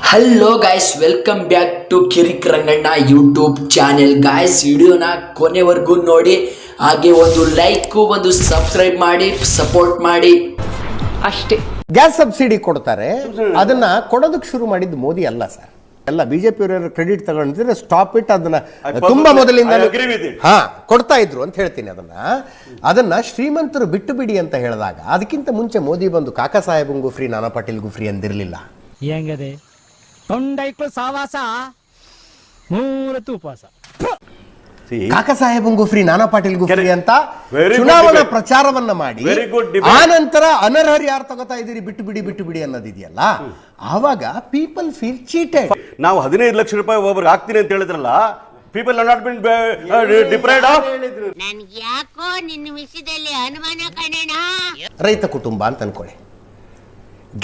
Hello guys, welcome back to Kirik Ranganna YouTube channel. Guys, ವಿಡಿಯೋನ ಕೊನೆವರೆಗೂ ನೋಡಿ, ಹಾಗೆ ಒಂದು ಲೈಕ್ ಒಂದು ಸಬ್ಸ್ಕ್ರೈಬ್ ಮಾಡಿ ಸಪೋರ್ಟ್ ಮಾಡಿ ಅಷ್ಟೇ. ಗ್ಯಾಸ್ ಸಬ್ಸಿಡಿ ಕೊಡ್ತಾರೆ, ಅದನ್ನ ಕೊಡೋದಕ್ಕೆ ಶುರು ಮಾಡಿದ್ದು ಮೋದಿ ಅಲ್ಲ ಸರ್. ಎಲ್ಲ ಬಿಜೆಪಿ ಅವರ ಕ್ರೆಡಿಟ್ ತಗೊಂಡಿದ್ರೆ ಸ್ಟಾಪ್ ಇಟ್. ಅದನ್ನ ತುಂಬಾ ಮೊದಲಿಂದ ಕೊಡ್ತಾ ಇದ್ರು ಅಂತ ಹೇಳ್ತೀನಿ. ಅದನ್ನ ಶ್ರೀಮಂತರು ಬಿಟ್ಟು ಬಿಡಿ ಅಂತ ಹೇಳಿದಾಗ ಅದಕ್ಕಿಂತ ಮುಂಚೆ ಮೋದಿ ಬಂದು ಕಾಕಾ ಸಾಹೇಬಂಗೂ ಫ್ರೀ, ನಾನಾ ಪಾಟೀಲ್ಗೂ ಫ್ರೀ ಅಂದಿರಲಿಲ್ಲ. ಹೆಂಗದೆ ತೊಂಡೈಕ್ಳು ಸಾವಾಸ ಮೂರತ್ತು ಉಪವಾಸ. ಕಾಕಾ ಸಾಹೇಬಂಗೂ ಫ್ರೀ, ನಾನಾ ಪಾಟೀಲ್ಗೂ ಫ್ರೀ ಅಂತ ಚುನಾವಣಾ ಪ್ರಚಾರವನ್ನ ಮಾಡಿ ಆ ನಂತರ ಅನರ್ಹರು ಯಾರು ತಗೋತಾ ಇದೀರಿ ಬಿಟ್ಟು ಬಿಡಿ ಅನ್ನೋದಿದೆಯಲ್ಲ, ಆವಾಗ ಪೀಪಲ್ ಫೀಲ್ ಚೀಟೆಡ್. ನಾವು 15 ಲಕ್ಷ ರೂಪಾಯಿ ಒಬ್ಬರಿಗೆ ಹಾಕ್ತೀನಿ ಅಂತ ಹೇಳಿದ್ರಲ್ಲ, people are not been ಡಿಪ್ರೈಡ್ of. ನನಗೆ ಯಾಕೋ ನಿನ್ನ ವಿಷಯದಲ್ಲಿ ಅನುಮಾನ ಕಣಣ್ಣ. ರೈತ ಕುಟುಂಬ ಅಂತ ಅನ್ಕೊಳ್ಳಿ,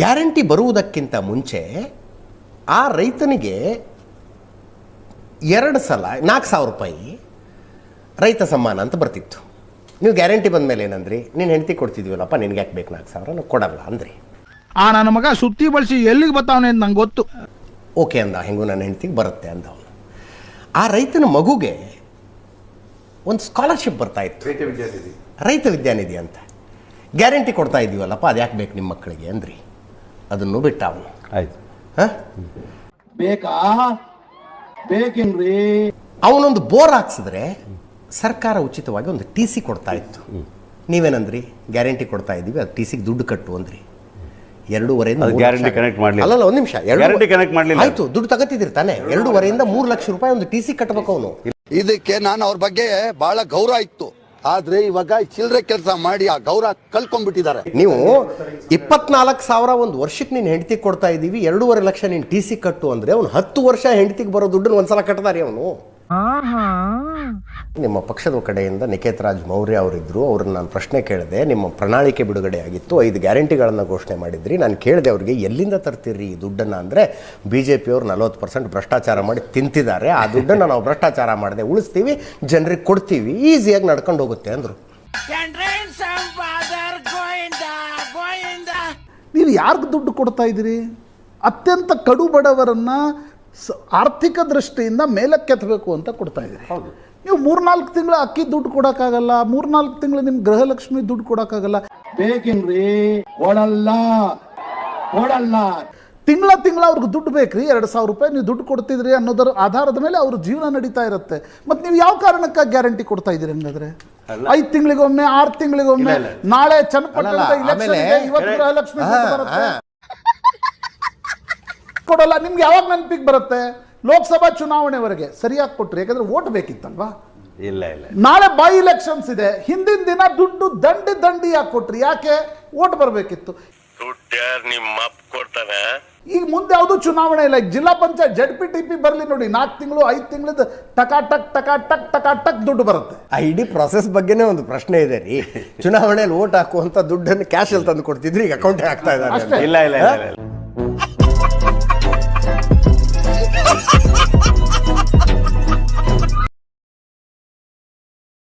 ಗ್ಯಾರಂಟಿ ಬರುವುದಕ್ಕಿಂತ ಮುಂಚೆ ಆ ರೈತನಿಗೆ 2 ಸಲ 4,000 ರೂಪಾಯಿ ರೈತ ಸಮ್ಮಾನ ಅಂತ ಬರ್ತಿತ್ತು. ನೀವು ಗ್ಯಾರಂಟಿ ಬಂದ ಮೇಲೆ ಏನಂದ್ರಿ, ನೀನು ಹೆಂಡತಿ ಕೊಡ್ತಿದ್ವಲ್ಲಪ್ಪ, ನಿನ್ಗೆ ಯಾಕೆ ಬೇಕು 4,000, ನಾವು ಕೊಡಲ್ಲ ಅಂದ್ರಿ. ನನ್ನ ಮಗ ಸುತ್ತಿ ಬಳಸಿ ಎಲ್ಲಿಗೆ ಬರ್ತಾವನೆ ಅಂತ ನಂಗೆ ಗೊತ್ತು. ಓಕೆ ಅಂದ, ಹೆಂಗೂ ನನ್ನ ಹೆಂಡತಿಗೆ ಬರುತ್ತೆ ಅಂದ ಅವನು. ಆ ರೈತನ ಮಗುಗೆ ಒಂದು ಸ್ಕಾಲರ್ಶಿಪ್ ಬರ್ತಾ ಇತ್ತು, ರೈತ ವಿದ್ಯಾನಿಧಿ ಅಂತ. ಗ್ಯಾರಂಟಿ ಕೊಡ್ತಾ ಇದೀವಲ್ಲಪ್ಪ, ಅದು ಯಾಕೆ ಬೇಕು ನಿಮ್ಮ ಮಕ್ಕಳಿಗೆ ಅಂದ್ರಿ. ಅದನ್ನು ಬಿಟ್ಟ ಅವನು. ಆಯ್ತು, ಬೇಕೇನ್ರಿ. ಅವನೊಂದು ಬೋರ್ ಹಾಕ್ಸಿದ್ರೆ ಸರ್ಕಾರ ಉಚಿತವಾಗಿ ಒಂದು TC ಕೊಡ್ತಾ ಇತ್ತು. ನೀವೇನಂದ್ರಿ, ಗ್ಯಾರಂಟಿ ಕೊಡ್ತಾ ಇದೀವಿ, ಅದು TCಗೆ ದುಡ್ಡು ಕಟ್ಟು ಅಂದ್ರಿ. 2.5 ಗ್ಯಾರಂಟಿ ಕನೆಕ್ಟ್ ಮಾಡಲಿಲ್ಲ. ಅಲ್ಲಲ್ಲ, ಒಂದು ನಿಮಿಷ, ಗ್ಯಾರಂಟಿ ಕನೆಕ್ಟ್ ಮಾಡಲಿಲ್ಲ. ಆಯ್ತು, ದುಡ್ಡು ತಗೋತಿದ್ರಿ ತಾನೆ. 2.5 3 ಲಕ್ಷ ರೂಪಾಯಿ ಒಂದು TC ಕಟ್ಟಬೇಕು ಅವನು. ಇದಕ್ಕೆ ನಾನು ಅವ್ರ ಬಗ್ಗೆ ಬಹಳ ಗೌರವ ಇತ್ತು. ಆದ್ರೆ ಇವಾಗ ಚಿಲ್ಲರೆ ಕೆಲಸ ಮಾಡಿ ಆ ಗೌರವ ಕಳ್ಕೊಂಡ್ಬಿಟ್ಟಿದ್ದಾರೆ. ನೀವು 24,000 ಒಂದು ವರ್ಷಕ್ಕೆ ನೀನು ಹೆಂಡತಿ ಕೊಡ್ತಾ ಇದ್ದೀವಿ, 2.5 ಲಕ್ಷ ನೀನು TC ಕಟ್ಟು ಅಂದ್ರೆ ಅವ್ನು 10 ವರ್ಷ ಹೆಂಡತಿಗೆ ಬರೋ ದುಡ್ಡನ್ನು ಒಂದ್ಸಲ ಕಟ್ಟದಾರಿ ಅವನು. ನಿಮ್ಮ ಪಕ್ಷದ ಕಡೆಯಿಂದ ನಿಕೇತ್ ರಾಜ್ ಮೌರ್ಯ ಅವರಿದ್ರು, ಅವ್ರನ್ನ ನಾನು ಪ್ರಶ್ನೆ ಕೇಳಿದೆ. ನಿಮ್ಮ ಪ್ರಣಾಳಿಕೆ ಬಿಡುಗಡೆ ಆಗಿತ್ತು, 5 ಗ್ಯಾರಂಟಿಗಳನ್ನು ಘೋಷಣೆ ಮಾಡಿದ್ರಿ. ನಾನು ಕೇಳಿದೆ ಅವ್ರಿಗೆ, ಎಲ್ಲಿಂದ ತರ್ತೀರಿ ಈ ದುಡ್ಡನ್ನು ಅಂದರೆ, BJP-ಯವರು 40% ಭ್ರಷ್ಟಾಚಾರ ಮಾಡಿ ತಿಂತಿದ್ದಾರೆ, ಆ ದುಡ್ಡನ್ನು ನಾವು ಭ್ರಷ್ಟಾಚಾರ ಮಾಡದೆ ಉಳಿಸ್ತೀವಿ, ಜನರಿಗೆ ಕೊಡ್ತೀವಿ, ಈಸಿಯಾಗಿ ನಡ್ಕೊಂಡು ಹೋಗುತ್ತೆ ಅಂದರು. ನೀವು ಯಾರಿಗೆ ದುಡ್ಡು ಕೊಡ್ತಾ ಇದ್ದೀರಿ? ಅತ್ಯಂತ ಕಡು ಬಡವರನ್ನ ಆರ್ಥಿಕ ದೃಷ್ಟಿಯಿಂದ ಮೇಲಕ್ಕೆತ್ತಬೇಕು ಅಂತ ಕೊಡ್ತಾ ಇದ್ದೀರಿ. ನೀವು 3-4 ತಿಂಗಳು ಅಕ್ಕಿ ದುಡ್ಡು ಕೊಡೋಕ್ಕಾಗಲ್ಲ, 3-4 ತಿಂಗಳು ನಿಮ್ಗೆ ಗೃಹಲಕ್ಷ್ಮಿ ದುಡ್ಡು ಕೊಡೋಕ್ಕಾಗಲ್ಲ. ಬೇಕೇನ್ರಿ? ಕೊಡಲ್ಲ. ತಿಂಗಳ ಅವ್ರಿಗೆ ದುಡ್ಡು ಬೇಕ್ರಿ. 2,000 ರೂಪಾಯಿ ನೀವು ದುಡ್ಡು ಕೊಡ್ತಿದ್ರಿ ಅನ್ನೋದರ ಆಧಾರದ ಮೇಲೆ ಅವ್ರ ಜೀವನ ನಡೀತಾ ಇರುತ್ತೆ. ಮತ್ತೆ ನೀವು ಯಾವ ಕಾರಣಕ್ಕಾಗಿ ಗ್ಯಾರಂಟಿ ಕೊಡ್ತಾ ಇದ್ದೀರಿ ಹಂಗಾದ್ರೆ? 5 ತಿಂಗಳಿಗೊಮ್ಮೆ, 6 ತಿಂಗಳಿಗೊಮ್ಮೆ, ನಾಳೆ ಚನ್ನಪಟ್ಟಣ ಇಲೆಕ್ಷನ್ ಇದೆ, ಇವತ್ತು ಗೃಹಲಕ್ಷ್ಮಿ ಬರುತ್ತೆ, ಕೊಡಲ್ಲ. ನಿಮ್ಗೆ ಯಾವಾಗ ನೆನಪಿಗೆ ಬರುತ್ತೆ? ಲೋಕಸಭಾ ಚುನಾವಣೆವರೆಗೆ ಸರಿಯಾಗಿ ಕೊಟ್ರಿ, ಯಾಕಂದ್ರೆ ಓಟ್ ಬೇಕಿತ್ತಲ್ವಾ? ಇಲ್ಲ. ನಾಳೆ ಬೈ ಎಲೆಕ್ಷನ್ಸ್ ಇದೆ, ಹಿಂದಿನ ದಿನ ದುಡ್ಡು ದಂಡಿ ಯಾಕೆ ಕೊಟ್ರಿ? ಯಾಕೆ? ಓಟ್ ಬರಬೇಕಿತ್ತು. ಈಗ ಮುಂದೆ ಯಾವುದು ಚುನಾವಣೆ ಇಲ್ಲ. ಈಗ ಜಿಲ್ಲಾ ಪಂಚಾಯತ್ ZPTP ಬರಲಿ ನೋಡಿ, 4 ತಿಂಗಳು 5 ತಿಂಗಳದ ಟಕ್ ದುಡ್ಡು ಬರುತ್ತೆ. ಆ ಇಡೀ ಪ್ರೊಸೆಸ್ ಬಗ್ಗೆನೇ ಒಂದು ಪ್ರಶ್ನೆ ಇದೆ ರೀ. ಚುನಾವಣೆಯಲ್ಲಿ ಓಟ್ ಹಾಕುವಂತ ದುಡ್ಡನ್ನು ಕ್ಯಾಶ್ ಅಲ್ಲಿ ತಂದು ಕೊಡ್ತಿದ್ರಿ, ಈಗ ಅಕೌಂಟ್ ಹಾಕ್ತಾ ಇದ್ದಾರೆ. ಇಲ್ಲ.